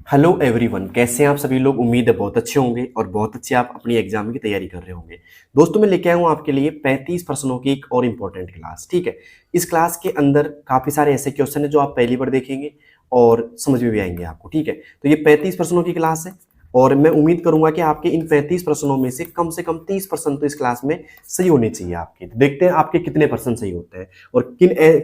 Hello everyone, कैसे हैं आप सभी लोग। उम्मीद है बहुत अच्छे होंगे और बहुत अच्छे आप अपनी एग्जाम की तैयारी कर रहे होंगे। दोस्तों मैं लेके आया हूँ आपके लिए 35 प्रश्नों की एक और इम्पोर्टेंट क्लास। ठीक है, इस क्लास के अंदर काफ़ी सारे ऐसे क्वेश्चन है जो आप पहली बार देखेंगे और समझ में भी आएंगे आपको। ठीक है, तो ये 35 प्रश्नों की क्लास है और मैं उम्मीद करूंगा कि आपके इन 35 प्रश्नों में से कम 30% तो इस क्लास में सही होने चाहिए आपके। तो देखते हैं आपके कितने परसेंट सही होते हैं और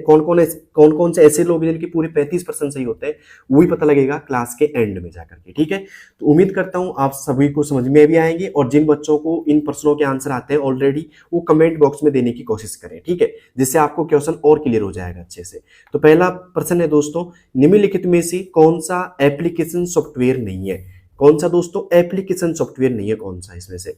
कौन कौन से ऐसे लोग हैं जिनके पूरे 35% सही होते हैं, वही पता लगेगा क्लास के एंड में जाकर के। ठीक है, तो उम्मीद करता हूं आप सभी को समझ में भी आएंगे और जिन बच्चों को इन प्रश्नों के आंसर आते हैं ऑलरेडी, वो कमेंट बॉक्स में देने की कोशिश करें। ठीक है, जिससे आपको क्वेश्चन और क्लियर हो जाएगा अच्छे से। तो पहला प्रश्न है दोस्तों, निम्नलिखित में से कौन सा एप्लीकेशन सॉफ्टवेयर नहीं है। कौन सा दोस्तों एप्लीकेशन सॉफ्टवेयर नहीं है, कौन सा इसमें से।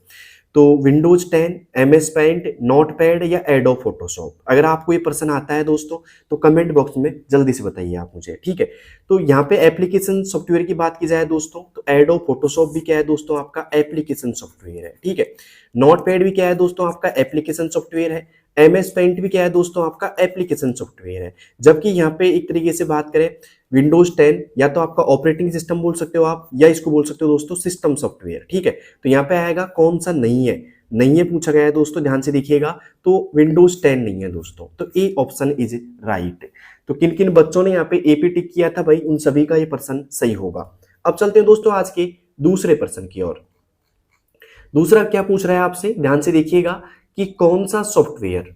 तो विंडोज 10, MS पेंट, नोटपैड या एडोब फोटोशॉप। अगर आपको ये प्रश्न आता है दोस्तों तो कमेंट बॉक्स में जल्दी से बताइए आप मुझे। ठीक है, तो यहाँ पे एप्लीकेशन सॉफ्टवेयर की बात की जाए दोस्तों, तो एडोब फोटोशॉप भी क्या है दोस्तों, आपका एप्लीकेशन सॉफ्टवेयर है। ठीक है, नोटपैड भी क्या है दोस्तों, आपका एप्लीकेशन सॉफ्टवेयर है। MS पेंट भी क्या है दोस्तों, आपका एप्लीकेशन सॉफ्टवेयर है। जबकि यहाँ पे एक तरीके से बात करें, विंडोज 10 या तो आपका ऑपरेटिंग सिस्टम बोल सकते हो आप, या इसको बोल सकते हो दोस्तों सिस्टम सॉफ्टवेयर। ठीक है, तो यहाँ पे आएगा कौन सा नहीं है। नहीं है पूछा गया है दोस्तों, ध्यान से देखिएगा, तो विंडोज 10 नहीं है दोस्तों, तो ए ऑप्शन इज राइट। तो किन किन बच्चों ने यहाँ पे एपी टिक किया था भाई, उन सभी का ये प्रश्न सही होगा। अब चलते हैं दोस्तों आज के दूसरे प्रश्न की ओर। दूसरा क्या पूछ रहा है आपसे, ध्यान से देखिएगा कि कौन सा सॉफ्टवेयर,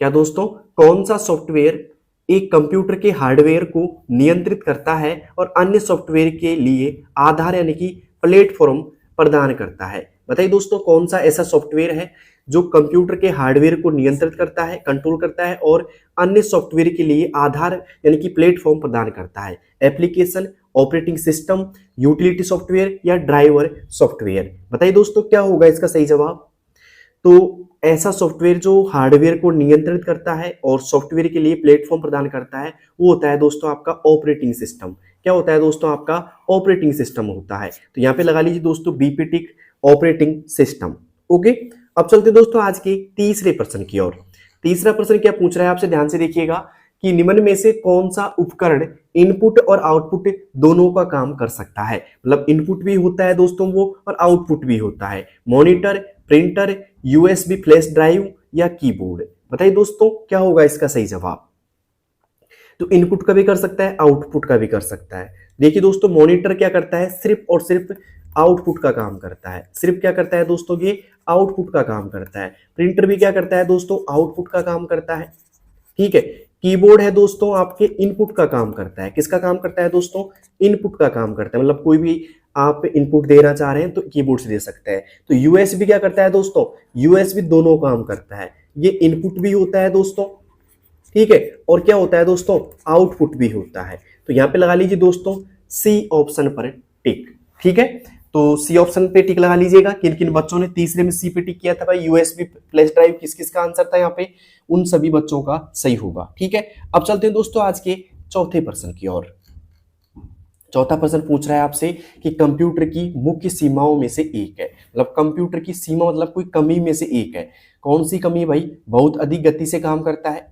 क्या दोस्तों, कौन सा सॉफ्टवेयर एक कंप्यूटर के हार्डवेयर को नियंत्रित करता है और अन्य सॉफ्टवेयर के लिए आधार यानी कि प्लेटफॉर्म प्रदान करता है। बताइए दोस्तों, कौन सा ऐसा सॉफ्टवेयर है जो कंप्यूटर के हार्डवेयर को नियंत्रित करता है, कंट्रोल करता है और अन्य सॉफ्टवेयर के लिए आधार यानी कि प्लेटफॉर्म प्रदान करता है। Application, operating system, utility software या ड्राइवर सॉफ्टवेयर। बताइए दोस्तों क्या होगा इसका सही जवाब। तो ऐसा सॉफ्टवेयर जो हार्डवेयर को नियंत्रित करता है और सॉफ्टवेयर के लिए प्लेटफॉर्म प्रदान करता है, वो होता है दोस्तों आपका ऑपरेटिंग सिस्टम। क्या होता है दोस्तों, आपका ऑपरेटिंग सिस्टम होता है। तो यहाँ पे लगा लीजिए दोस्तों बीपी टिक, ऑपरेटिंग सिस्टम। ओके, अब चलते दोस्तों आज के तीसरे प्रश्न की ओर। तीसरा प्रश्न क्या पूछ रहा है आपसे, ध्यान से देखिएगा कि निम्न में से कौन सा उपकरण इनपुट और आउटपुट दोनों का काम कर सकता है। मतलब इनपुट भी होता है दोस्तों वो और आउटपुट भी होता है। Monitor, printer, USB flash drive या कीबोर्ड। बताइए दोस्तों क्या होगा इसका सही जवाब। तो इनपुट का भी कर सकता है, आउटपुट का भी कर सकता है। देखिए दोस्तों, मॉनिटर क्या करता है, सिर्फ और सिर्फ आउटपुट का काम करता है। सिर्फ क्या करता है दोस्तों, ये आउटपुट का काम करता है। प्रिंटर भी क्या करता है दोस्तों, आउटपुट का काम करता है। ठीक है, कीबोर्ड है दोस्तों आपके इनपुट का काम करता है। किसका काम करता है दोस्तों, इनपुट का काम करता है। मतलब कोई भी आप इनपुट देना चाह रहे हैं तो कीबोर्ड से दे सकते हैं। तो USB क्या करता है दोस्तों, USB दोनों काम करता है। ये इनपुट भी होता है दोस्तों, ठीक है, और क्या होता है दोस्तों, आउटपुट भी होता है। तो यहां पे लगा लीजिए दोस्तों सी ऑप्शन पर टिक। ठीक है, तो सी ऑप्शन पे टिक लगा लीजिएगा। किन किन बच्चों ने तीसरे में सी पे टिक किया था भाई, USB फ्लैश ड्राइव किस किस का आंसर था यहाँ पे, उन सभी बच्चों का सही होगा। ठीक है, अब चलते हैं दोस्तों आज के चौथे प्रश्न की ओर। चौथा प्रश्न पूछ रहा है आपसे कि कंप्यूटर की मुख्य सीमाओं में से एक है। मतलब कंप्यूटर की सीमा मतलब कोई कमी में से एक है। कौन सी कमी भाई, बहुत अधिक गति से काम करता है,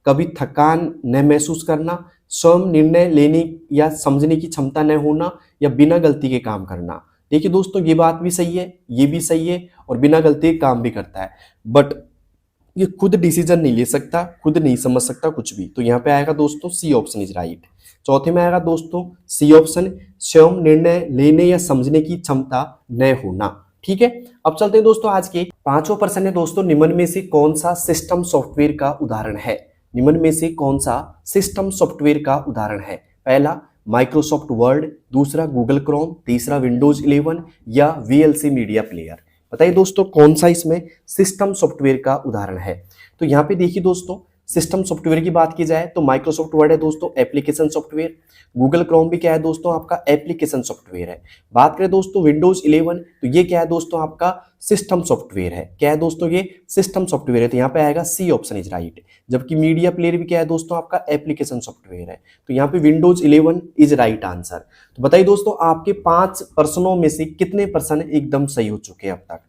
कभी थकान न महसूस करना, स्वयं निर्णय लेने या समझने की क्षमता न होना या बिना गलती के काम करना। देखिए दोस्तों ये बात भी सही है, ये भी सही है, और बिना गलती के काम भी करता है, बट ये खुद डिसीजन नहीं ले सकता, खुद नहीं समझ सकता कुछ भी। तो यहाँ पे आएगा दोस्तों सी ऑप्शन इज राइट। चौथे में आएगा दोस्तों सी ऑप्शन, स्वयं निर्णय लेने या समझने की क्षमता न होना। ठीक है, अब चलते हैं दोस्तों आज के पांचवा प्रश्न है दोस्तों, निम्न में से कौन सा सिस्टम सॉफ्टवेयर का उदाहरण है। निम्न में से कौन सा सिस्टम सॉफ्टवेयर का उदाहरण है। पहला माइक्रोसॉफ्ट वर्ड, दूसरा गूगल क्रोम, तीसरा विंडोज 11 या VLC मीडिया प्लेयर। बताइए दोस्तों कौन सा इसमें सिस्टम सॉफ्टवेयर का उदाहरण है। तो यहाँ पे देखिए दोस्तों, सिस्टम सॉफ्टवेयर की बात की जाए तो माइक्रोसॉफ्ट वर्ड है दोस्तों एप्लीकेशन सॉफ्टवेयर, गूगल क्रोम भी क्या है दोस्तों आपका एप्लीकेशन सॉफ्टवेयर है। बात करें दोस्तों विंडोज 11 तो ये क्या है दोस्तों आपका सिस्टम सॉफ्टवेयर है। क्या है दोस्तों, ये सिस्टम सॉफ्टवेयर है। तो यहाँ पे आएगा सी ऑप्शन इज राइट। जबकि मीडिया प्लेयर भी क्या है दोस्तों आपका एप्लीकेशन सॉफ्टवेयर है। तो यहाँ पे विंडोज 11 इज राइट आंसर। तो बताइए दोस्तों आपके 5 प्रश्नों में से कितने प्रश्न एकदम सही हो चुके हैं अब तक।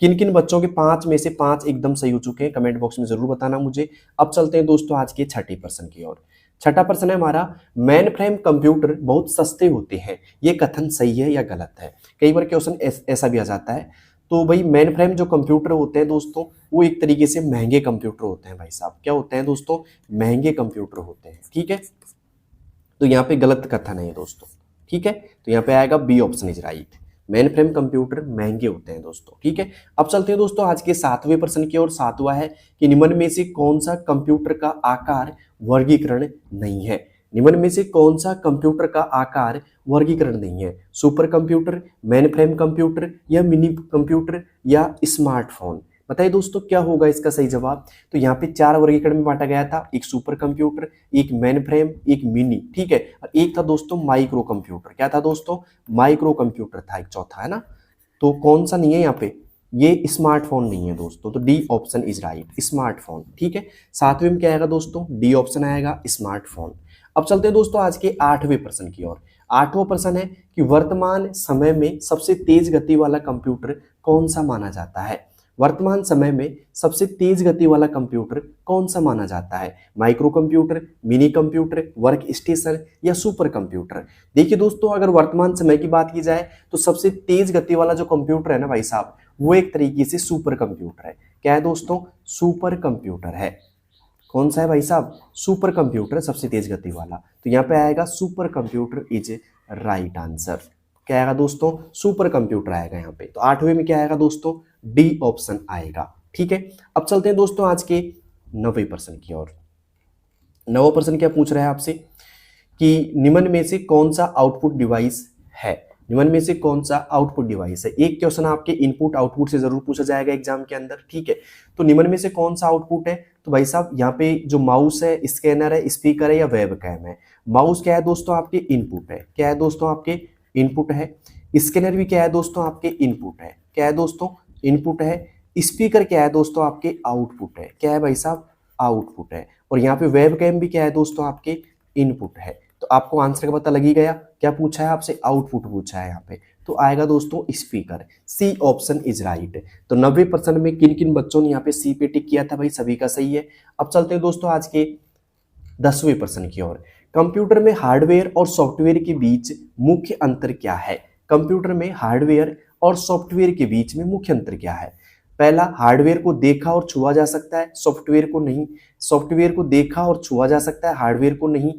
किन किन बच्चों के 5 में से 5 एकदम सही हो चुके हैं, कमेंट बॉक्स में जरूर बताना मुझे। अब चलते हैं दोस्तों आज के छठे प्रश्न की ओर। छठा प्रश्न है हमारा, मेन फ्रेम कंप्यूटर बहुत सस्ते होते हैं, ये कथन सही है या गलत है। कई बार क्वेश्चन ऐसा भी आ जाता है। तो भाई मेन फ्रेम जो कंप्यूटर होते हैं दोस्तों, वो एक तरीके से महंगे कंप्यूटर होते हैं भाई साहब। क्या होते हैं दोस्तों? महंगे कंप्यूटर होते हैं, ठीक है। तो यहाँ पे गलत कथन है ये दोस्तों, ठीक है। तो यहाँ पे आएगा B option is right, mainframe computer महंगे होते हैं दोस्तों, ठीक है। अब चलते हैं दोस्तों आज के 7वें प्रश्न की ओर। 7वां है कि निम्न में से कौन सा कंप्यूटर का आकार वर्गीकरण नहीं है। निम्न में से कौन सा कंप्यूटर का आकार वर्गीकरण नहीं है? Super computer, main frame computer, या मिनी कंप्यूटर, या स्मार्टफोन। बताइए दोस्तों क्या होगा इसका सही जवाब। तो यहाँ पे 4 वर्गीकरण में बांटा गया था, एक सुपर कंप्यूटर, एक मेन फ्रेम, एक मिनी, ठीक है, और एक था दोस्तों माइक्रो कंप्यूटर। क्या था दोस्तों? माइक्रो कंप्यूटर था एक चौथा, है ना। तो कौन सा नहीं है यहाँ पे? ये स्मार्टफोन नहीं है दोस्तों, तो D option is right, smartphone, ठीक है। 7वें में क्या आएगा दोस्तों? डी ऑप्शन आएगा, स्मार्टफोन। अब चलते हैं दोस्तों आज के 8वें प्रश्न की ओर। 8वां प्रश्न है कि वर्तमान समय में सबसे तेज गति वाला कंप्यूटर कौन सा माना जाता है। वर्तमान समय में सबसे तेज गति वाला कंप्यूटर कौन सा माना जाता है? Micro computer, mini computer, work station, या सुपर कंप्यूटर। देखिए दोस्तों, अगर वर्तमान समय की बात की जाए तो सबसे तेज गति वाला जो कंप्यूटर है ना भाई साहब, वो एक तरीके से सुपर कंप्यूटर है। क्या है दोस्तों? सुपर कंप्यूटर है। कौन सा है भाई साहब? सुपर कंप्यूटर सबसे तेज गति वाला। तो यहाँ पे आएगा super computer is right answer. क्या आएगा दोस्तों? सुपर कंप्यूटर आएगा यहाँ पे। तो 8वें में क्या आएगा दोस्तों? डी ऑप्शन आएगा, ठीक है। अब चलते हैं दोस्तों आज के 9वें प्रश्न की ओर। 9वां प्रश्न क्या पूछ रहा है आपसे कि निम्न में से कौन सा आउटपुट डिवाइस है। निम्न में से कौन सा आउटपुट डिवाइस है। एक क्वेश्चन आपके इनपुट आउटपुट से जरूर पूछा जाएगा एग्जाम के अंदर, ठीक है। तो निम्न में से कौन सा आउटपुट है? तो भाई साहब यहाँ पे जो माउस है, स्कैनर है, स्पीकर है, या वेब कैम है। माउस क्या है दोस्तों? आपके इनपुट है। क्या है दोस्तों? आपके इनपुट है। स्कैनर भी क्या है दोस्तों? आपके इनपुट है। क्या है दोस्तों? इनपुट है। स्पीकर क्या है दोस्तों? आपके आउटपुट है। क्या है भाई साहब? आउटपुट है। और यहाँ पे वेब कैम भी क्या है दोस्तों? आपके इनपुट है। तो आपको आंसर का पता लग ही गया। क्या पूछा है आपसे? आउटपुट पूछा है यहाँ पे। तो आएगा दोस्तों speaker, C option is right. तो 90% में किन किन बच्चों ने यहाँ पे सी पे टिक किया था भाई? सभी का सही है। अब चलते हैं दोस्तों आज के 10वें प्रश्न की ओर। कंप्यूटर में हार्डवेयर और सॉफ्टवेयर के बीच मुख्य अंतर क्या है। कंप्यूटर में हार्डवेयर और सॉफ्टवेयर के बीच में मुख्य अंतर क्या है? पहला, हार्डवेयर को देखा और छुआ जा सकता है, सॉफ्टवेयर को नहीं। सॉफ्टवेयर को देखा और छुआ जा सकता है, हार्डवेयर को नहीं।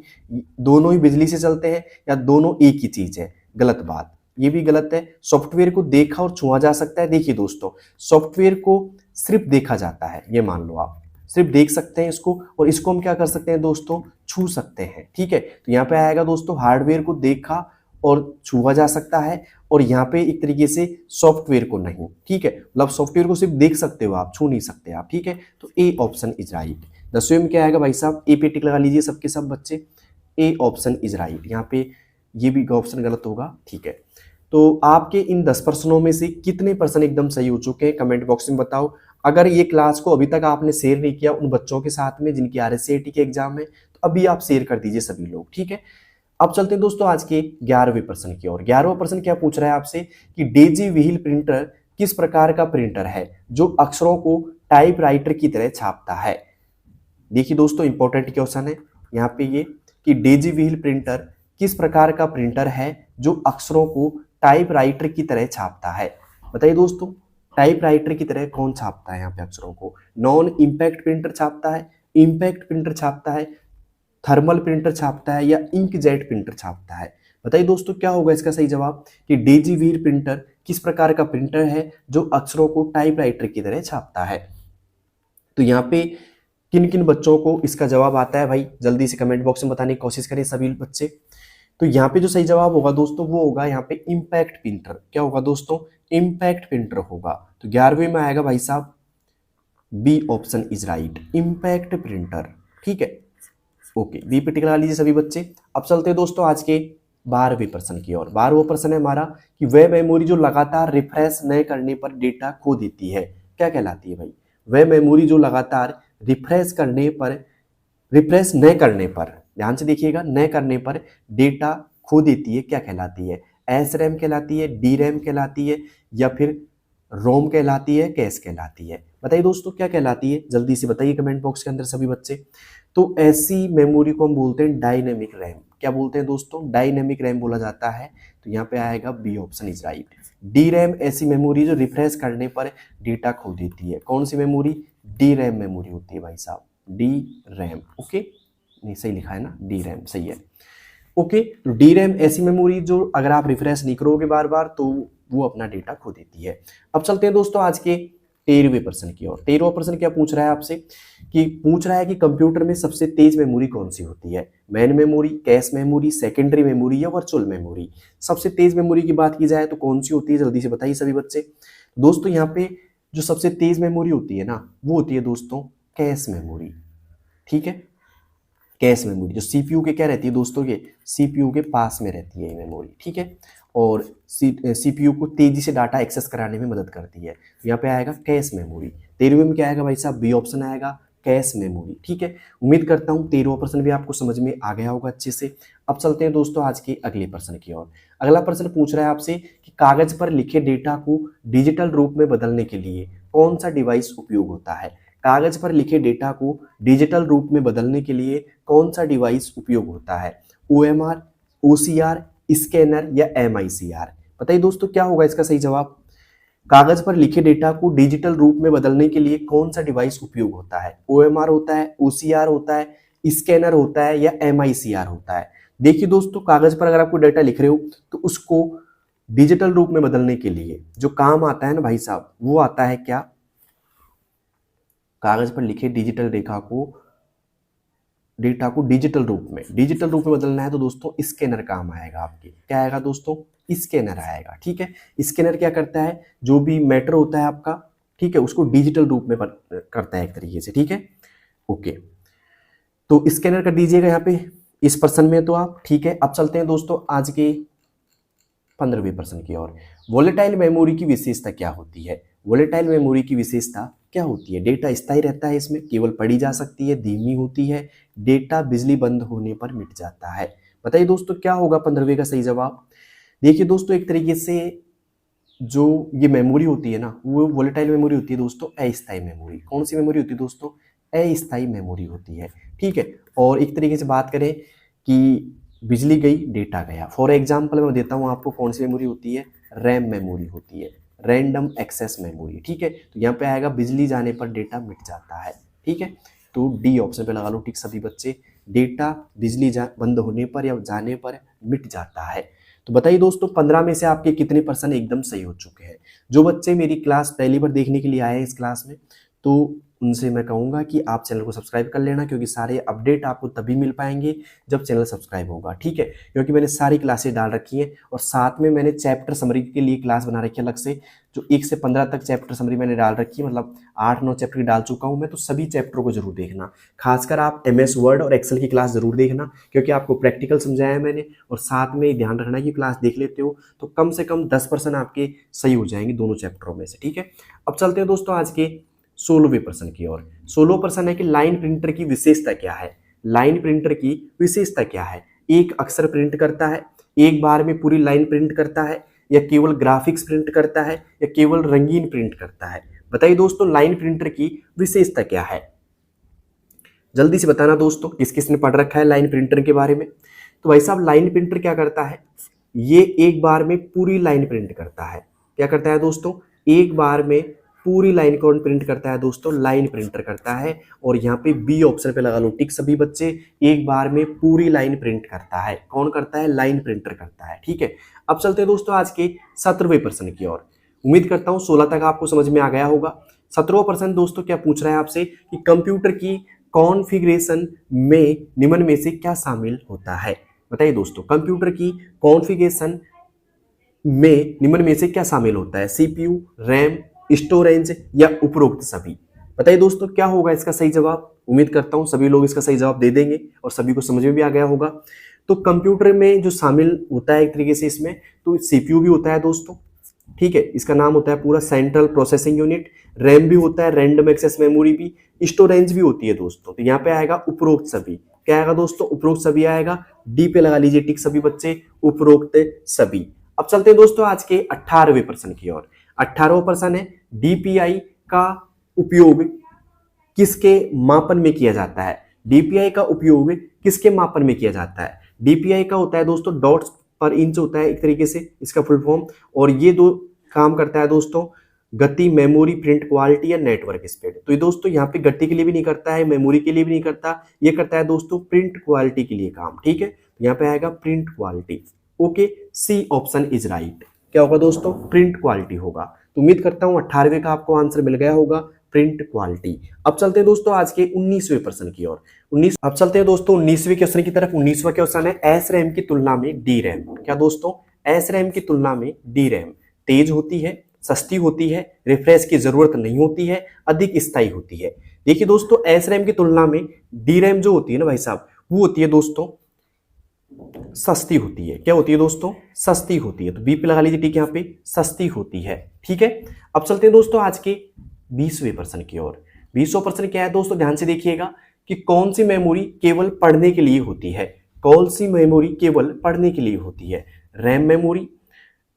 दोनों ही बिजली से चलते हैं, या दोनों एक ही चीज है? गलत बात, ये भी गलत है। सॉफ्टवेयर को देखा और छुआ जा सकता है। देखिए दोस्तों, सॉफ्टवेयर को सिर्फ देखा जाता है, ये मान लो आप सिर्फ देख सकते हैं इसको, और इसको हम क्या कर सकते हैं दोस्तों? छू सकते हैं, ठीक है। तो यहाँ पे आएगा दोस्तों हार्डवेयर को देखा और छुआ जा सकता है, और यहाँ पे एक तरीके से सॉफ्टवेयर को नहीं, ठीक है। मतलब सॉफ्टवेयर को सिर्फ देख सकते हो आप, छू नहीं सकते आप, ठीक है। तो ए ऑप्शन इज राइट। 10वें में क्या आएगा भाई साहब? ए पे टिक लगा लीजिए सबके सब बच्चे। A option is right. यहाँ पे ये भी ऑप्शन गलत होगा, ठीक है। तो आपके इन 10 प्रश्नों में से कितने प्रश्न एकदम सही हो चुके हैं कमेंट बॉक्स में बताओ। अगर ये क्लास को अभी तक आपने शेयर नहीं किया उन बच्चों के साथ में जिनकी RSCAT के एग्जाम है, तो अभी आप शेयर कर दीजिए सभी लोग, ठीक है। अब चलते हैं दोस्तों आज के 11वें प्रश्न की ओर। 11वां प्रश्न क्या पूछ रहा है आपसे कि डेजी व्हील प्रिंटर किस प्रकार का प्रिंटर है जो अक्षरों को टाइपराइटर की तरह छापता है। देखिए दोस्तों, इंपॉर्टेंट क्वेश्चन है यहाँ पे ये कि डेजी व्हील प्रिंटर किस प्रकार का प्रिंटर है जो अक्षरों को टाइपराइटर की तरह छापता है। बताइए दोस्तों, टाइपराइटर की तरह कौन छापता है यहाँ पे अक्षरों को? नॉन इंपैक्ट प्रिंटर छापता है, इंपैक्ट प्रिंटर छापता है, थर्मल प्रिंटर छापता है, या इंकजेट प्रिंटर छापता है। बताइए दोस्तों क्या होगा इसका सही जवाब कि डेजी व्हील प्रिंटर किस प्रकार का प्रिंटर है जो अक्षरों को टाइपराइटर की तरह छापता है। तो यहाँ पे किन किन बच्चों को इसका जवाब आता है भाई? जल्दी से कमेंट बॉक्स में बताने की कोशिश करें सभी बच्चे। तो यहाँ पे जो सही जवाब होगा दोस्तों वो होगा यहाँ पे इंपैक्ट प्रिंटर। क्या होगा दोस्तों? इंपैक्ट प्रिंटर होगा। तो 11वें में आएगा भाई साहब B option is right, impact printer, ठीक है। ओके, बी पे टिक लगा लीजिए सभी बच्चे। अब चलते हैं दोस्तों आज के 12वें प्रश्न की ओर। 12वां प्रश्न है हमारा कि वह मेमोरी जो लगातार रिफ्रेश न करने पर डेटा खो देती है क्या कहलाती है भाई? वह मेमोरी जो लगातार रिफ्रेश न करने पर, ध्यान से देखिएगा, न करने पर डेटा खो देती है क्या कहलाती है? एस रैम कहलाती है, डी रैम कहलाती है, या फिर रोम कहलाती है, कैश कहलाती है? बताइए दोस्तों क्या कहलाती है? जल्दी से बताइए कमेंट बॉक्स के अंदर सभी बच्चे। तो ऐसी मेमोरी को हम बोलते हैं डायनेमिक रैम। क्या बोलते हैं दोस्तों? डायनेमिक रैम बोला जाता है। तो यहाँ पे आएगा B option is right. D RAM ऐसी मेमोरी जो रिफ्रेश करने पर डेटा खो देती है। कौन सी मेमोरी? डी रैम मेमोरी होती है भाई साहब, डी रैम। ओके, नहीं सही लिखा है ना, डी रैम सही है। ओके, तो डी रैम ऐसी मेमोरी जो अगर आप रिफ्रेश नहीं करोगे बार बार तो वो अपना डेटा खो देती है। अब चलते हैं दोस्तों आज के 13वें प्रश्न की ओर। 13वां प्रश्न क्या पूछ रहा है आपसे? कि पूछ रहा है कि कंप्यूटर में सबसे तेज मेमोरी कौन सी होती है? Main memory, cache memory, secondary memory या वर्चुअल मेमोरी? सबसे तेज मेमोरी की बात की जाए तो कौन सी होती है? जल्दी से बताइए सभी बच्चे। दोस्तों यहाँ पे जो सबसे तेज मेमोरी होती है ना, वो होती है दोस्तों कैश मेमोरी। ठीक है, कैश मेमोरी जो सीपीयू के क्या रहती है दोस्तों, के सीपीयू के पास में रहती है ये मेमोरी। ठीक है, और सीपीयू को तेजी से डाटा एक्सेस कराने में मदद करती है। तो यहाँ पे आएगा कैश मेमोरी। 13वें में क्या आएगा भाई साहब? बी ऑप्शन आएगा, कैश मेमोरी। ठीक है, उम्मीद करता हूँ 13वां प्रश्न भी आपको समझ में आ गया होगा अच्छे से। अब चलते हैं दोस्तों आज के अगले प्रश्न की ओर। अगला प्रश्न पूछ रहा है आपसे कि कागज पर लिखे डेटा को डिजिटल रूप में बदलने के लिए कौन सा डिवाइस उपयोग होता है? कागज पर लिखे डेटा को डिजिटल रूप में बदलने के लिए कौन सा डिवाइस उपयोग होता है? OMR, OCR, स्कैनर या MICR? बताइए दोस्तों क्या होगा इसका सही जवाब? कागज पर लिखे डेटा को डिजिटल रूप में बदलने के लिए कौन सा डिवाइस उपयोग होता है? OMR होता है, OCR होता है, स्कैनर होता है या MICR होता है? देखिए दोस्तों, कागज पर अगर आपको डेटा लिख रहे हो तो उसको डिजिटल रूप में बदलने के लिए जो काम आता है ना भाई साहब, वो आता है क्या? कागज पर लिखे डिजिटल डेटा को डिजिटल रूप में बदलना है तो दोस्तों स्कैनर काम आएगा आपके। क्या आएगा दोस्तों? स्कैनर आएगा। ठीक है, स्कैनर क्या करता है? जो भी मैटर होता है आपका, ठीक है, उसको डिजिटल रूप में करता है एक तरीके से। ठीक है, ओके, तो स्कैनर कर दीजिएगा यहाँ पे इस प्रश्न में तो आप। ठीक है, अब चलते हैं दोस्तों आज के 15वें प्रश्न की ओर। वोलेटाइल मेमोरी की विशेषता क्या होती है? वोलेटाइल मेमोरी की विशेषता क्या होती है? डेटा स्थायी रहता है इसमें, केवल पढ़ी जा सकती है, धीमी होती है, डेटा बिजली बंद होने पर मिट जाता है। बताइए दोस्तों क्या होगा 15वें का सही जवाब? देखिए दोस्तों, एक तरीके से जो ये मेमोरी होती है ना, वो वोलेटाइल मेमोरी होती है दोस्तों, अस्थायी मेमोरी। कौन सी मेमोरी होती है दोस्तों? अस्थायी मेमोरी होती है। ठीक है, और एक तरीके से बात करें कि बिजली गई डेटा गया। फॉर एग्जाम्पल मैं देता हूँ आपको, कौन सी मेमोरी होती है? रैम मेमोरी होती है, रैंडम एक्सेस मेमोरी। ठीक है, तो यहाँ पे आएगा बिजली जाने पर डेटा मिट जाता है। ठीक है, तो डी ऑप्शन पे लगा लो टिक सभी बच्चे। डेटा बिजली बंद होने पर या जाने पर मिट जाता है। तो बताइए दोस्तों 15 में से आपके कितने % एकदम सही हो चुके हैं? जो बच्चे मेरी क्लास पहली बार देखने के लिए आए हैं इस क्लास में, तो उनसे मैं कहूँगा कि आप चैनल को सब्सक्राइब कर लेना, क्योंकि सारे अपडेट आपको तभी मिल पाएंगे जब चैनल सब्सक्राइब होगा। ठीक है, क्योंकि मैंने सारी क्लासेस डाल रखी हैं और साथ में मैंने चैप्टर समरी के लिए क्लास बना रखी है अलग से, जो 1 से 15 तक चैप्टर समरी मैंने डाल रखी है, मतलब 8-9 चैप्टर की डाल चुका हूँ मैं। तो सभी चैप्टरों को जरूर देखना, खासकर आप MS वर्ड और एक्सेल की क्लास जरूर देखना, क्योंकि आपको प्रैक्टिकल समझाया है मैंने। और साथ में ध्यान रखना कि क्लास देख लेते हो तो कम से कम 10% आपके सही हो जाएंगे दोनों चैप्टरों में से। ठीक है, अब चलते हैं दोस्तों आज के 16वें प्रश्न की ओर। 16वां प्रश्न है कि लाइन प्रिंटर की विशेषता क्या है? लाइन प्रिंटर की विशेषता क्या है? एक अक्षर प्रिंट करता है, एक बार में पूरी लाइन प्रिंट करता है, या केवल ग्राफिक्स प्रिंट करता है, या केवल रंगीन प्रिंट करता है? बताइए दोस्तों लाइन प्रिंटर की विशेषता क्या है? जल्दी से बताना दोस्तों, किस किसने पढ़ रखा है लाइन प्रिंटर के बारे में। तो भाई साहब लाइन प्रिंटर क्या करता है? ये एक बार में पूरी लाइन प्रिंट करता है। क्या करता है दोस्तों? एक बार में पूरी लाइन को प्रिंट करता है दोस्तों, लाइन प्रिंटर करता है। और यहाँ पे बी ऑप्शन पे लगा लो टिक सभी बच्चे, एक बार में पूरी लाइन प्रिंट करता है। कौन करता है? लाइन प्रिंटर करता है। ठीक है, अब चलते हैं दोस्तों आज के 17वें प्रश्न की ओर। उम्मीद करता हूँ 16 तक आपको समझ में आ गया होगा। 17वां प्रश्न दोस्तों क्या पूछ रहा है आपसे कि कंप्यूटर की कॉन्फ़िगरेशन में निम्न में से क्या शामिल होता है? बताइए दोस्तों कंप्यूटर की कॉन्फ़िगरेशन में निम्न में से क्या शामिल होता है? CPU, रैम, स्टोरेज या उपरोक्त सभी? बताइए दोस्तों क्या होगा इसका सही जवाब? उम्मीद करता हूं सभी लोग इसका सही जवाब दे देंगे और सभी को समझ में भी आ गया होगा। तो कंप्यूटर में जो शामिल होता है एक तरीके से इसमें, तो CPU भी होता है दोस्तों। ठीक है, इसका नाम होता है पूरा सेंट्रल प्रोसेसिंग यूनिट। रैम भी होता है, रैंडम एक्सेस मेमोरी भी। स्टोरेज भी होती है दोस्तों। तो यहाँ पे आएगा उपरोक्त सभी। क्या आएगा दोस्तों? उपरोक्त सभी आएगा। डी पे लगा लीजिए टिक सभी बच्चे, उपरोक्त सभी। अब चलते हैं दोस्तों आज के 18वें प्रश्न की ओर। 18वां प्रश्न है DPI का उपयोग किसके मापन में किया जाता है? डीपीआई का उपयोग किसके मापन में किया जाता है? डीपीआई का होता है दोस्तों डॉट्स पर इंच होता है एक तरीके से इसका फुल फॉर्म, और ये दो काम करता है दोस्तों गति, मेमोरी, प्रिंट क्वालिटी या नेटवर्क स्पीड। तो ये दोस्तों यहाँ पे गति के लिए भी नहीं करता है, मेमोरी के लिए भी नहीं करता, ये करता है दोस्तों प्रिंट क्वालिटी के लिए काम। ठीक है, यहाँ पे आएगा print quality. Okay, C option is right. क्या होगा दोस्तों? प्रिंट क्वालिटी होगा। तो उम्मीद करता हूँ 18वें का आपको आंसर मिल गया होगा, प्रिंट क्वालिटी। अब चलते हैं दोस्तों आज के 19वें प्रश्न की ओर। अब चलते हैं दोस्तों 19वें क्वेश्चन की तरफ। 19वां क्वेश्चन है एस रैम की तुलना में डी रैम। क्या दोस्तों? एस रैम की तुलना में डी रैम तेज होती है, सस्ती होती है, रिफ्रेश की जरूरत नहीं होती है, अधिक स्थायी होती है। देखिए दोस्तों, एस रैम की तुलना में डी रैम जो होती है ना भाई साहब, वो होती है दोस्तों सस्ती होती है। क्या होती है दोस्तों? सस्ती होती है। तो बी पे लगा लीजिए टिक यहाँ पे, सस्ती होती है। ठीक है, अब चलते हैं दोस्तों आज के 20वें प्रश्न की ओर। 20वां प्रश्न क्या है दोस्तों? ध्यान से देखिएगा कि कौन सी मेमोरी केवल पढ़ने के लिए होती है? कौन सी मेमोरी केवल पढ़ने के लिए होती है? रैम मेमोरी,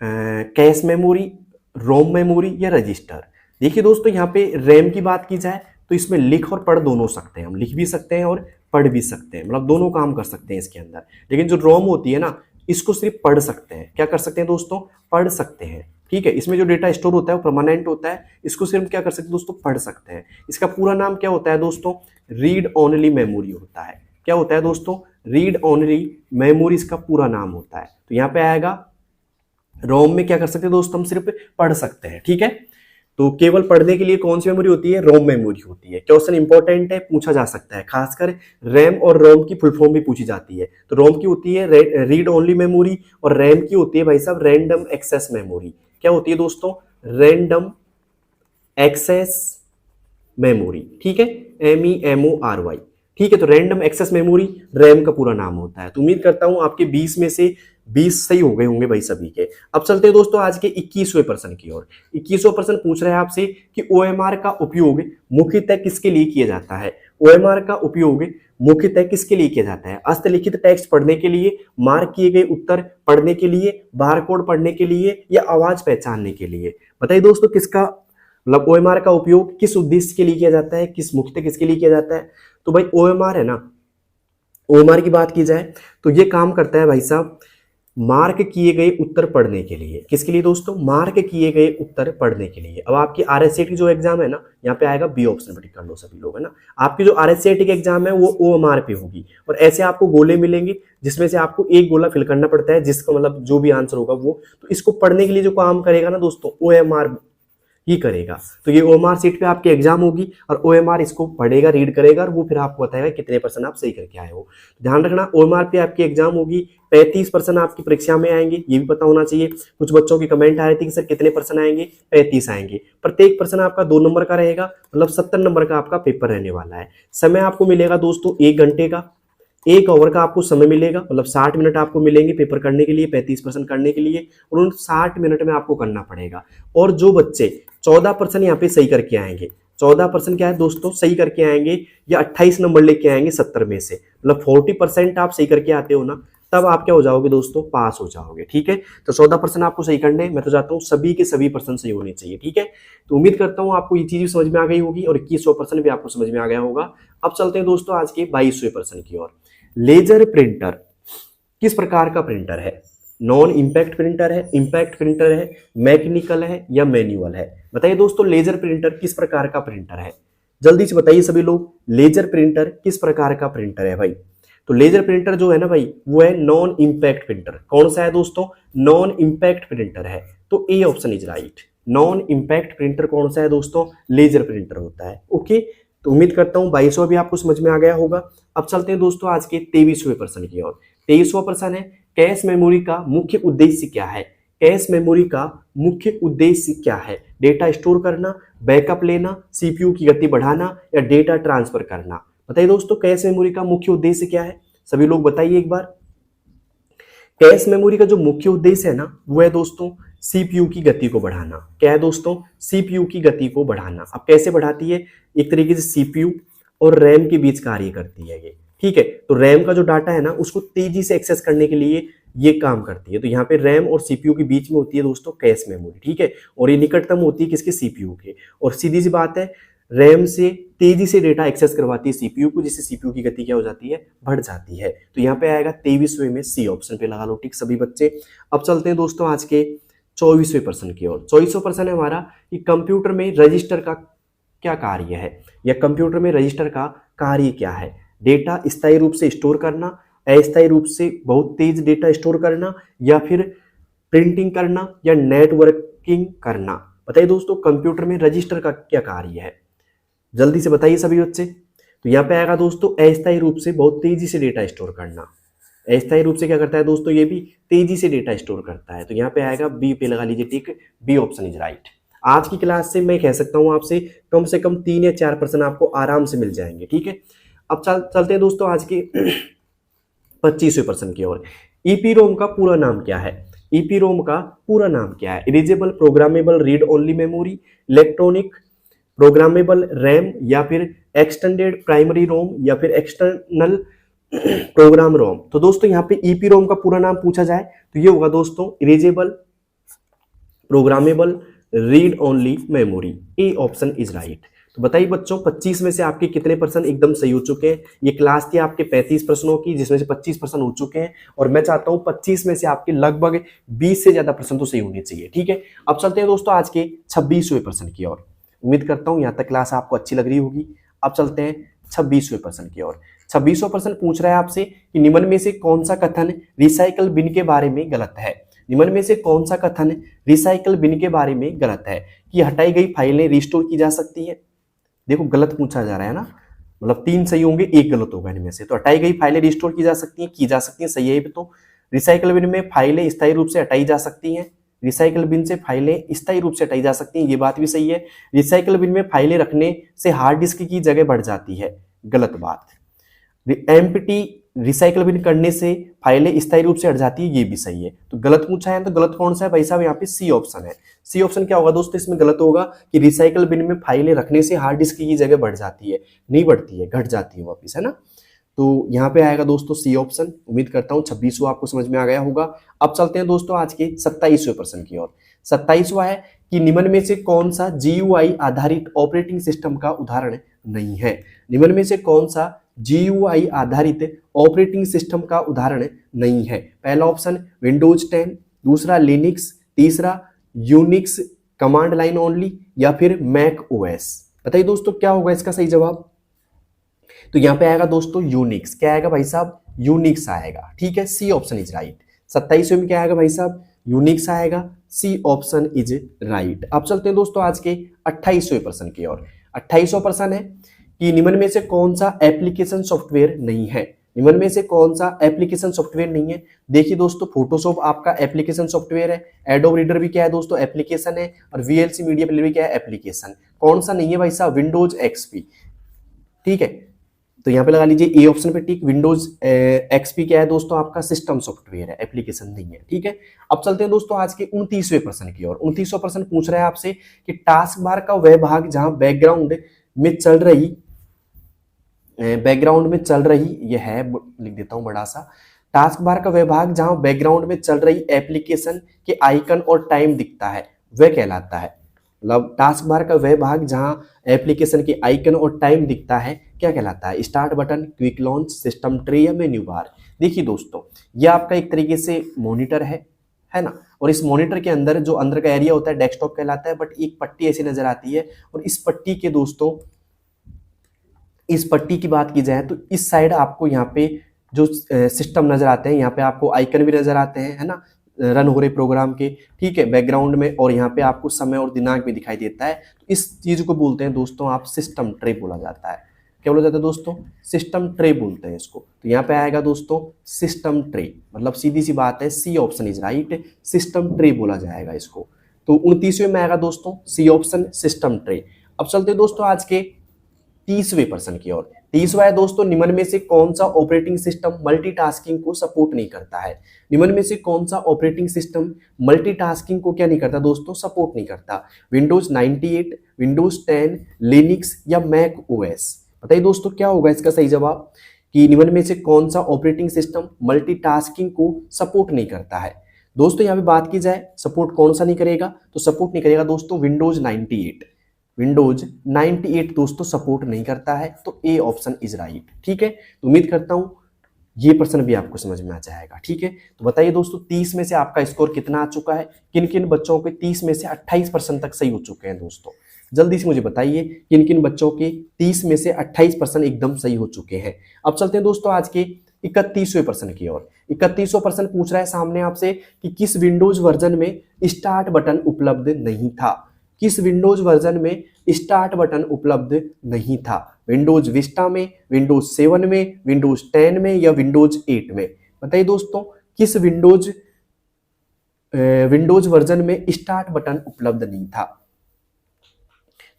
कैश मेमोरी, रोम मेमोरी या रजिस्टर? देखिए दोस्तों, यहाँ पे रैम की बात की जाए तो इसमें लिख और पढ़ दोनों सकते हैं हम, लिख भी सकते हैं और पढ़ भी सकते हैं, मतलब दोनों काम कर सकते हैं इसके अंदर। लेकिन जो रोम होती है ना, इसको सिर्फ पढ़ सकते हैं। क्या कर सकते हैं दोस्तों? पढ़ सकते हैं। ठीक है, इसमें जो डेटा स्टोर होता है वो परमानेंट होता है, इसको सिर्फ क्या कर सकते हैं दोस्तों? पढ़ सकते हैं। इसका पूरा नाम क्या होता है दोस्तों? रीड ओनली मेमोरी होता है। क्या होता है दोस्तों? रीड ओनली मेमोरी इसका पूरा नाम होता है। तो यहाँ पे आएगा रोम में क्या कर सकते हैं दोस्तों? हम सिर्फ पढ़ सकते हैं। ठीक है, तो केवल पढ़ने के लिए कौन सी मेमोरी होती है? रोम मेमोरी होती है। क्वेश्चन इंपॉर्टेंट है, पूछा जा सकता है, खासकर रैम और रोम की फुल फॉर्म भी पूछी जाती है। तो रोम की होती है रीड ओनली मेमोरी और रैम की होती है भाई साहब रैंडम एक्सेस मेमोरी। क्या होती है दोस्तों? Random access memory. ठीक है, MEMORY। ठीक है, तो रैंडम एक्सेस मेमोरी रैम का पूरा नाम होता है। तो उम्मीद करता हूं आपके 20 में से 20 सही हो गए होंगे भाई सभी के। अब चलते हैं दोस्तों आज के 21वें प्रश्न की ओर। 21वां प्रश्न पूछ रहा है आपसे कि OMR का उपयोग मुख्यतः किसके लिए किया जाता है? OMR का उपयोग मुख्यतः किसके लिए किया जाता है? हस्तलिखित टेक्स्ट पढ़ने के लिए, मार्क किए गए उत्तर पढ़ने के लिए, बारकोड पढ़ने के लिए या आवाज पहचानने के लिए? बताइए दोस्तों, किसका मतलब OMR का उपयोग किस उद्देश्य के लिए किया जाता है, किस मुख्यतः किसके लिए किया जाता है? तो भाई OMR है ना, OMR की बात की जाए तो ये काम करता है भाई साहब मार्क किए गए उत्तर पढ़ने के लिए। किसके लिए दोस्तों? मार्क किए गए उत्तर पढ़ने के लिए। अब आपकी RSCT की जो एग्जाम है ना, यहाँ पे आएगा बी ऑप्शन पे टिक कर लो सभी लोग, है ना। आपकी जो RSCT की एग्जाम है वो OMR पे होगी, और ऐसे आपको गोले मिलेंगे जिसमें से आपको एक गोला फिल करना पड़ता है, जिसका मतलब जो भी आंसर होगा वो। तो इसको पढ़ने के लिए जो काम करेगा ना दोस्तों, OMR ही करेगा। तो ये OMR सीट पे आपकी एग्जाम होगी और OMR इसको पढ़ेगा, रीड करेगा और वो फिर आपको बताएगा कितने % आप सही करके आए हो। ध्यान रखना, OMR पे आपकी एग्जाम होगी, 35% आपकी परीक्षा में आएंगे, ये भी पता होना चाहिए। कुछ बच्चों की कमेंट आ रही थी कि सर कितने % आएंगे? 35 आएंगे। प्रत्येक % आपका 2 नंबर का रहेगा, मतलब 70 नंबर का आपका पेपर रहने वाला है। समय आपको मिलेगा दोस्तों 1 घंटे का, 1 ओवर का आपको समय मिलेगा, मतलब 60 मिनट आपको मिलेंगे पेपर करने के लिए, 35% करने के लिए, और उन 60 मिनट में आपको करना पड़ेगा। और जो बच्चे 14% यहाँ पे सही करके आएंगे, 14% क्या है दोस्तों? सही करके आएंगे या 28 नंबर लेके आएंगे 70 में से, मतलब 40% आप सही करके आते हो ना, तब आप क्या हो जाओगे दोस्तों? पास हो जाओगे। ठीक है, तो 14% आपको सही करने, मैं तो चाहता हूँ सभी के सभी % सही होने चाहिए। ठीक है, तो उम्मीद करता हूँ आपको ये चीज भी समझ में आ गई होगी और 21% भी आपको समझ में आ गया होगा। अब चलते हैं दोस्तों आज के 22वें प्रश्न की ओर। लेजर प्रिंटर किस प्रकार का प्रिंटर है? नॉन इंपैक्ट प्रिंटर है, इंपैक्ट प्रिंटर है, मैकेनिकल है या मैनुअल है? बताइए दोस्तों, लेजर प्रिंटर किस प्रकार का प्रिंटर है? जल्दी से बताइए सभी लोग, लेजर प्रिंटर किस प्रकार का प्रिंटर है भाई? तो लेजर प्रिंटर जो है ना भाई, वो है नॉन इंपैक्ट प्रिंटर। कौन सा है दोस्तों? नॉन इंपैक्ट प्रिंटर है। तो A option is right. Non impact printer कौन सा है दोस्तों? लेजर प्रिंटर होता है। ओके, तो उम्मीद करता हूं 22वां भी आपको समझ में आ गया होगा। अब चलते हैं दोस्तों आज के 23वें प्रश्न की ओर। 23वां प्रश्न है, कैश मेमोरी का मुख्य उद्देश्य क्या है? कैश मेमोरी का मुख्य उद्देश्य क्या है? डेटा स्टोर करना, बैकअप लेना, CPU की गति बढ़ाना या डेटा ट्रांसफर करना? बताइए दोस्तों, कैश मेमोरी का मुख्य उद्देश्य क्या है? सभी लोग बताइए एक बार। कैश मेमोरी का जो मुख्य उद्देश्य है ना, वो है दोस्तों CPU की गति को बढ़ाना। क्या है दोस्तों? CPU की गति को बढ़ाना। अब कैसे बढ़ाती है? एक तरीके से CPU और रैम के बीच कार्य करती है ये। ठीक है, तो रैम का जो डाटा है ना, उसको तेजी से एक्सेस करने के लिए ये काम करती है। तो यहाँ पे रैम और CPU के बीच में होती है दोस्तों कैश मेमोरी। ठीक है, और ये निकटतम होती है किसके? CPU के। और सीधी सी बात है, रैम से तेजी से डेटा एक्सेस करवाती है सीपीयू को, जिससे सीपीयू की गति क्या हो जाती है, बढ़ जाती है। तो यहाँ पे आएगा 23वें में सी ऑप्शन पे लगा लो टिक सभी बच्चे। अब चलते हैं दोस्तों आज के 24वें प्रश्न की ओर। 24वां प्रश्न है हमारा कि कंप्यूटर में रजिस्टर का क्या कार्य है, या कंप्यूटर में रजिस्टर का कार्य क्या है। डेटा स्थायी रूप से स्टोर करना, अस्थायी रूप से बहुत तेज डेटा स्टोर करना, या फिर प्रिंटिंग करना, या नेटवर्किंग करना। बताइए दोस्तों कंप्यूटर में रजिस्टर का क्या कार्य है, जल्दी से बताइए सभी बच्चे। तो यहाँ पे आएगा दोस्तों अस्थायी रूप से बहुत तेजी से डेटा स्टोर करना। अस्थायी रूप से क्या करता है दोस्तों, ये भी तेजी से डेटा स्टोर करता है। तो यहाँ पे आएगा बी पे लगा लीजिए टिक, बी ऑप्शन इज राइट। आज की क्लास से मैं कह सकता हूँ आपसे कम से कम 3 या 4 प्रश्न आपको आराम से मिल जाएंगे, ठीक है। अब चलते हैं दोस्तों आज के 25वें प्रश्न की ओर। ईपीरोम का पूरा नाम क्या है। ईपीरोम का पूरा नाम क्या है। Erasable programmable read only memory, electronic programmable RAM, या फिर एक्सटेंडेड प्राइमरी रोम, या फिर एक्सटर्नल प्रोग्राम रोम। तो दोस्तों यहाँ पे ईपीरोम का पूरा नाम पूछा जाए तो ये होगा दोस्तों erasable programmable read only memory. A option is right. तो बताइए बच्चों 25 में से आपके कितने प्रश्न एकदम सही हो चुके हैं। ये क्लास थी आपके 35 प्रश्नों की, जिसमें से 25 प्रश्न हो चुके हैं, और मैं चाहता हूं 25 में से आपके लगभग 20 से ज्यादा प्रश्न तो सही होने चाहिए, ठीक है। अब चलते हैं दोस्तों आज के 26वें प्रश्न की ओर। उम्मीद करता हूं यहां तक क्लास आपको अच्छी लग रही होगी। अब चलते हैं 26वें प्रश्न की ओर। 26वां प्रश्न पूछ रहा है आपसे कि निम्न में से कौन सा कथन रिसाइकल बिन के बारे में गलत है। निम्न में से कौन सा कथन रिसाइकल बिन के बारे में गलत है कि हटाई गई फाइलें रिस्टोर की जा सकती है। देखो गलत पूछा जा रहा है ना, मतलब 3 सही होंगे 1 गलत होगा इनमें से। तो हटाई गई फाइलें रिस्टोर की जा सकती हैं, सही है। तो रिसाइकल बिन में फाइलें स्थायी रूप से हटाई जा सकती हैं, रिसाइकल बिन से फाइलें स्थायी रूप से हटाई जा सकती हैं, ये बात भी सही है। रिसाइकल बिन में फाइलें रखने से हार्ड डिस्क की जगह बढ़ जाती है, गलत बात। एम्प्टी रिसाइकल बिन करने से फाइलें स्थायी रूप से हट जाती है, ये भी सही है। तो गलत पूछा है, तो गलत कौन सा है भाई साहब, यहाँ पे सी ऑप्शन है। सी ऑप्शन क्या होगा दोस्तों, इसमें गलत होगा कि रिसाइकल बिन में फाइलें रखने से हार्ड डिस्क की जगह बढ़ जाती है, नहीं बढ़ती है, घट जाती है वापिस, है ना। तो यहाँ पे आएगा दोस्तों सी ऑप्शन। उम्मीद करता हूँ 26वां आपको समझ में आ गया होगा। अब चलते हैं दोस्तों आज के 27वें प्रश्न की ओर। 27वां है कि निम्न में से कौन सा GUI आधारित ऑपरेटिंग सिस्टम का उदाहरण नहीं है। निम्न में से कौन सा GUI आधारित ऑपरेटिंग सिस्टम का उदाहरण नहीं है। पहला ऑप्शन विंडोज 10, दूसरा लिनक्स, तीसरा यूनिक्स कमांड लाइन ओनली, या फिर मैक OS। बताइए दोस्तों क्या होगा इसका सही जवाब। तो यहाँ पे आएगा दोस्तों यूनिक्स। क्या आएगा भाई साहब, यूनिक्स आएगा, ठीक है। C option is right. 27वें में क्या आएगा भाई साहब, यूनिक्स आएगा, सी ऑप्शन इज राइट। अब चलते हैं दोस्तों आज के 28वें प्रश्न की ओर। 28वां प्रश्न है कि निम्न में से कौन सा एप्लीकेशन सॉफ्टवेयर नहीं है। निम्न में से कौन सा एप्लीकेशन सॉफ्टवेयर नहीं है। देखिए दोस्तों फोटोशॉप आपका एप्लीकेशन सॉफ्टवेयर है, एडोब रीडर भी क्या है दोस्तों एप्लीकेशन है, और VLC मीडिया प्लेयर भी क्या है एप्लीकेशन। कौन सा नहीं है भाई साहब, विंडोज XP, ठीक है। तो यहाँ पे लगा लीजिए ए ऑप्शन पे टिक। विंडोज XP क्या है दोस्तों आपका सिस्टम सॉफ्टवेयर है, एप्लीकेशन नहीं है, ठीक है। अब चलते हैं दोस्तों आज के 29वें प्रश्न की ओर। 29वां प्रश्न पूछ रहा है आपसे कि टास्क बार का वह भाग जहां बैकग्राउंड में चल रही यह है, लिख देता हूं बड़ा सा। टास्क बार का वह भाग जहां बैकग्राउंड में चल रही एप्लीकेशन के आइकन और टाइम दिखता है वह कहलाता है। मतलब टास्क बार का वह भाग जहां एप्लीकेशन के आइकन और टाइम दिखता है क्या कहलाता है। Start button, quick launch, system tray, या मेन्यू बार। देखिए दोस्तों ये आपका एक तरीके से मॉनिटर है ना, और इस मॉनिटर के अंदर जो अंदर का एरिया होता है डेस्कटॉप कहलाता है। बट एक पट्टी ऐसी नजर आती है, और इस पट्टी के दोस्तों इस पट्टी की बात की जाए तो इस साइड आपको यहाँ पे जो सिस्टम नजर आते हैं, यहाँ पे आपको आइकन भी नजर आते हैं, है ना, रन हो रहे प्रोग्राम के, ठीक है, बैकग्राउंड में, और यहाँ पे आपको समय और दिनांक भी दिखाई देता है। तो इस चीज को बोलते हैं दोस्तों आप सिस्टम ट्रे बोला जाता है। क्या बोला जाता है दोस्तों, सिस्टम ट्रे बोलते हैं इसको। तो यहाँ पे आएगा दोस्तों सिस्टम ट्रे, मतलब सीधी सी बात है C option is right, system tray बोला जाएगा इसको। तो 29वें में आएगा दोस्तों सी ऑप्शन, सिस्टम ट्रे। अब चलते हैं दोस्तों आज के 30वें प्रश्न की ओर। 30वां है दोस्तों निम्न में से कौन सा ऑपरेटिंग सिस्टम मल्टीटास्किंग को सपोर्ट नहीं करता है। निम्न में से कौन सा ऑपरेटिंग सिस्टम मल्टीटास्किंग को क्या नहीं करता दोस्तों, सपोर्ट नहीं करता। विंडोज 98, विंडोज 10, लिनक्स, या मैक OS। बताइए दोस्तों क्या होगा इसका सही जवाब कि निम्न में से कौन सा ऑपरेटिंग सिस्टम मल्टीटास्किंग को सपोर्ट नहीं करता है। दोस्तों यहाँ पे बात की जाए सपोर्ट कौन सा नहीं करेगा, तो सपोर्ट नहीं करेगा दोस्तों विंडोज 98। विंडोज 98 दोस्तों सपोर्ट नहीं करता है, तो ए ऑप्शन इज राइट। ठीक है, तो उम्मीद करता हूं ये प्रश्न भी आपको समझ में आ जाएगा। ठीक है, तो बताइए दोस्तों 30 में से आपका स्कोर कितना आ चुका है, किन किन बच्चों के 30 में से 28% तक सही हो चुके हैं दोस्तों, जल्दी से मुझे बताइए किन किन बच्चों के 30 में से 28% एकदम सही हो चुके हैं। अब चलते हैं दोस्तों आज के 31वें प्रश्न की ओर। 31वां प्रश्न पूछ रहा है सामने आपसे कि किस विंडोज वर्जन में स्टार्ट बटन उपलब्ध नहीं था। किस विंडोज वर्जन में स्टार्ट बटन उपलब्ध नहीं था, विंडोज विस्टा में, विंडोज 7 में, विंडोज 10 में या विंडोज 8 में। बताइए दोस्तों किस विंडोज वर्जन में स्टार्ट बटन उपलब्ध नहीं था।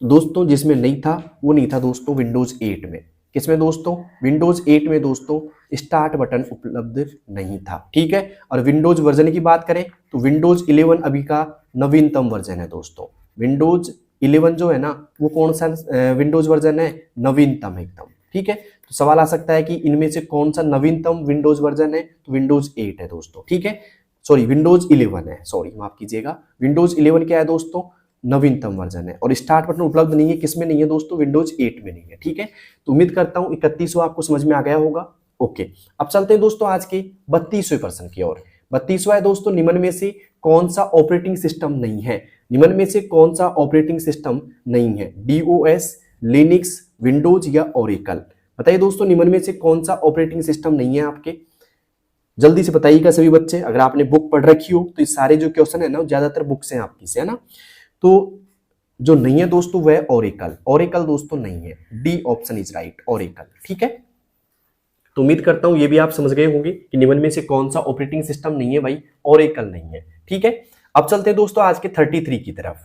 दोस्तों जिसमें नहीं था वो नहीं था दोस्तों विंडोज 8 में। किसमें दोस्तों, विंडोज 8 में दोस्तों स्टार्ट बटन उपलब्ध नहीं था। ठीक है, और विंडोज वर्जन की बात करें तो विंडोज 11 अभी का नवीनतम वर्जन है दोस्तों। विंडोज 11 जो है ना वो कौन सा विंडोज वर्जन है, नवीनतम एकदम। ठीक है, तो सवाल आ सकता है कि इनमें से कौन सा नवीनतम विंडोज वर्जन है, तो विंडोज 8 है दोस्तों। ठीक है, सॉरी विंडोज 11 है, सॉरी माफ कीजिएगा, विंडोज 11 क्या है दोस्तों, नवीनतम वर्जन है। और स्टार्ट बटन उपलब्ध नहीं है, किसमें नहीं है दोस्तों, विंडोज 8 में नहीं है। ठीक है, तो उम्मीद करता हूं 31वां आपको समझ में आ गया होगा। ओके, अब चलते हैं दोस्तों आज के 32वें प्रश्न की ओर। 32वां है दोस्तों, निम्न में से कौन सा ऑपरेटिंग सिस्टम नहीं है, निम्न में से कौन सा ऑपरेटिंग सिस्टम नहीं है, डीओएस, लिनक्स, विंडोज या ओरेकल। बताइए दोस्तों निम्न में से कौन सा ऑपरेटिंग सिस्टम नहीं है आपके, जल्दी से बताइएगा सभी बच्चे। अगर आपने बुक पढ़ रखी हो तो ये सारे जो क्वेश्चन है ना ज्यादातर बुक से आपकी से है ना, तो जो नहीं है दोस्तों वह ओरेकल, ओरेकल दोस्तों नहीं है, D option is right, Oracle. ठीक है, तो उम्मीद करता हूं ये भी आप समझ गए होंगे कि निम्न में से कौन सा ऑपरेटिंग सिस्टम नहीं है भाई, ओरेकल नहीं है। ठीक है, अब चलते हैं दोस्तों आज के 33 की तरफ।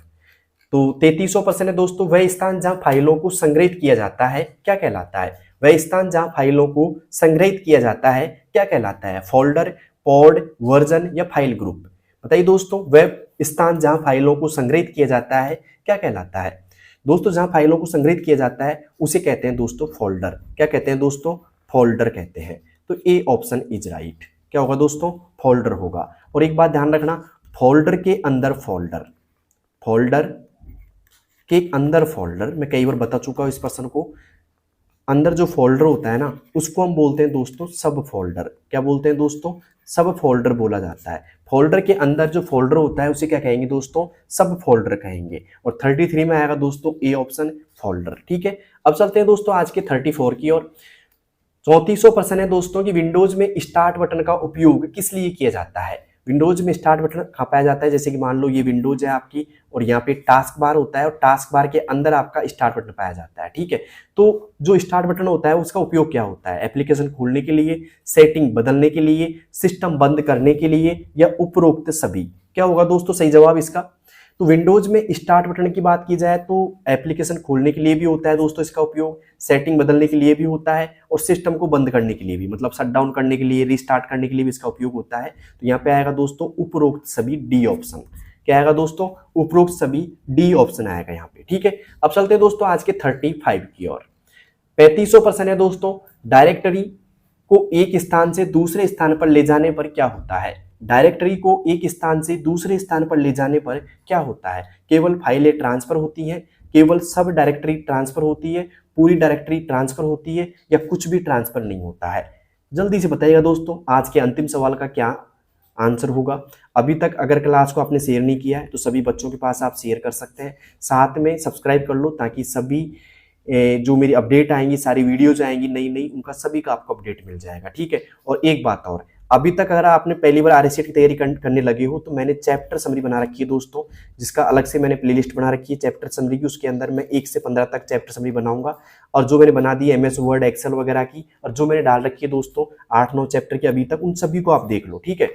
तो 33वां प्रश्न है दोस्तों, वह स्थान जहां फाइलों को संग्रहित किया जाता है क्या कहलाता है, वह स्थान जहां फाइलों को संग्रहित किया जाता है क्या कहलाता है, फोल्डर, पॉड, वर्जन या फाइल ग्रुप। बताइए दोस्तों वह स्थान जहां फाइलों को संग्रहित किया जाता है क्या कहलाता है। दोस्तों जहां फाइलों को संग्रहित किया जाता है उसे कहते हैं दोस्तों फोल्डर। क्या कहते हैं दोस्तों, फोल्डर कहते हैं। तो ए ऑप्शन इज राइट, क्या होगा दोस्तों, फोल्डर होगा। और एक बात ध्यान रखना, फोल्डर के अंदर फोल्डर, फोल्डर के अंदर फोल्डर, मैं कई बार बता चुका हूं इस प्रश्न को, अंदर जो फोल्डर होता है ना उसको हम बोलते हैं दोस्तों सब फोल्डर। क्या बोलते हैं दोस्तों, सब फोल्डर बोला जाता है। फोल्डर के अंदर जो फोल्डर होता है उसे क्या कहेंगे दोस्तों, सब फोल्डर कहेंगे। और 33 में आएगा दोस्तों ए ऑप्शन, फोल्डर। ठीक है, अब चलते हैं दोस्तों आज के 34 की ओर। 34वां प्रश्न है दोस्तों कि विंडोज में स्टार्ट बटन का उपयोग किस लिए किया जाता है। विंडोज में स्टार्ट बटन कहाँ पाया जाता है, जैसे कि मान लो ये विंडोज है आपकी और यहाँ पे टास्क बार होता है और टास्क बार के अंदर आपका स्टार्ट बटन पाया जाता है। ठीक है, तो जो स्टार्ट बटन होता है उसका उपयोग क्या होता है, एप्लीकेशन खोलने के लिए, सेटिंग बदलने के लिए, सिस्टम बंद करने के लिए या उपरोक्त सभी। क्या होगा दोस्तों सही जवाब इसका। तो विंडोज में स्टार्ट बटन की बात की जाए तो एप्लीकेशन खोलने के लिए भी होता है दोस्तों इसका उपयोग, सेटिंग बदलने के लिए भी होता है और सिस्टम को बंद करने के लिए भी, मतलब शट डाउन करने के लिए, रीस्टार्ट करने के लिए भी इसका उपयोग होता है। तो यहाँ पे आएगा दोस्तों उपरोक्त सभी, डी ऑप्शन। क्या आएगा दोस्तों, उपरोक्त सभी, डी ऑप्शन आएगा यहाँ पे। ठीक है, अब चलते हैं दोस्तों आज के 35 की ओर। 35वां प्रश्न है दोस्तों, डायरेक्टरी को एक स्थान से दूसरे स्थान पर ले जाने पर क्या होता है। डायरेक्टरी को एक स्थान से दूसरे स्थान पर ले जाने पर क्या होता है, केवल फाइलें ट्रांसफर होती हैं, केवल सब डायरेक्टरी ट्रांसफर होती है, पूरी डायरेक्टरी ट्रांसफर होती है या कुछ भी ट्रांसफर नहीं होता है। जल्दी से बताइएगा दोस्तों आज के अंतिम सवाल का क्या आंसर होगा। अभी तक अगर क्लास को आपने शेयर नहीं किया है तो सभी बच्चों के पास आप शेयर कर सकते हैं, साथ में सब्सक्राइब कर लो ताकि सभी जो मेरी अपडेट आएंगी, सारी वीडियोज आएंगी नई नई, उनका सभी का आपको अपडेट मिल जाएगा। ठीक है, और एक बात और, अभी तक अगर आपने पहली बार आरएससीट की तैयारी करने लगे हो तो मैंने चैप्टर समरी बना रखी है दोस्तों, जिसका अलग से मैंने प्लेलिस्ट बना रखी है चैप्टर समरी की। उसके अंदर मैं 1 से 15 तक चैप्टर समरी बनाऊंगा और जो मैंने बना दी एमएस वर्ड, एक्सेल वगैरह की, और जो मैंने डाल रखी है दोस्तों 8-9 चैप्टर की अभी तक, उन सभी को आप देख लो। ठीक है,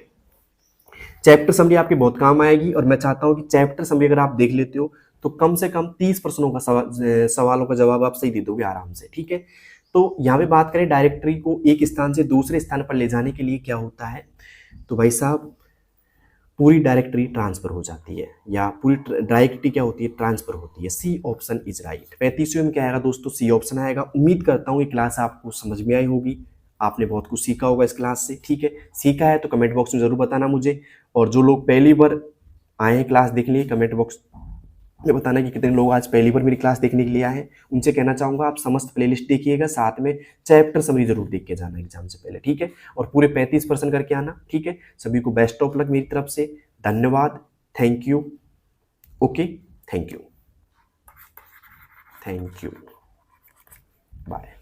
चैप्टर समरी आपके बहुत काम आएगी और मैं चाहता हूं कि चैप्टर समरी अगर आप देख लेते हो तो कम से कम 30 प्रश्नों का सवालों का जवाब आप सही दे दोगे आराम से। ठीक है, तो यहाँ पे बात करें डायरेक्टरी को एक स्थान से दूसरे स्थान पर ले जाने के लिए क्या होता है, तो भाई साहब पूरी डायरेक्टरी ट्रांसफर हो जाती है, या पूरी डायरेक्टरी क्या होती है, ट्रांसफर होती है। C option is right. 35वें में क्या आएगा दोस्तों, सी ऑप्शन आएगा। उम्मीद करता हूँ ये क्लास आपको समझ में आई होगी, आपने बहुत कुछ सीखा होगा इस क्लास से। ठीक है, सीखा है तो कमेंट बॉक्स में जरूर बताना मुझे, और जो लोग पहली बार आए हैं क्लास देखने, कमेंट बॉक्स ये बताना कि कितने लोग आज पहली बार मेरी क्लास देखने के लिए आए हैं। उनसे कहना चाहूँगा आप समस्त प्लेलिस्ट देखिएगा, साथ में चैप्टर समरी जरूर देख के जाना एग्जाम से पहले, ठीक है। और पूरे 35% करके आना, ठीक है। सभी को बेस्ट ऑफ लक मेरी तरफ से। धन्यवाद। Thank you. Okay, thank you. Thank you. Bye.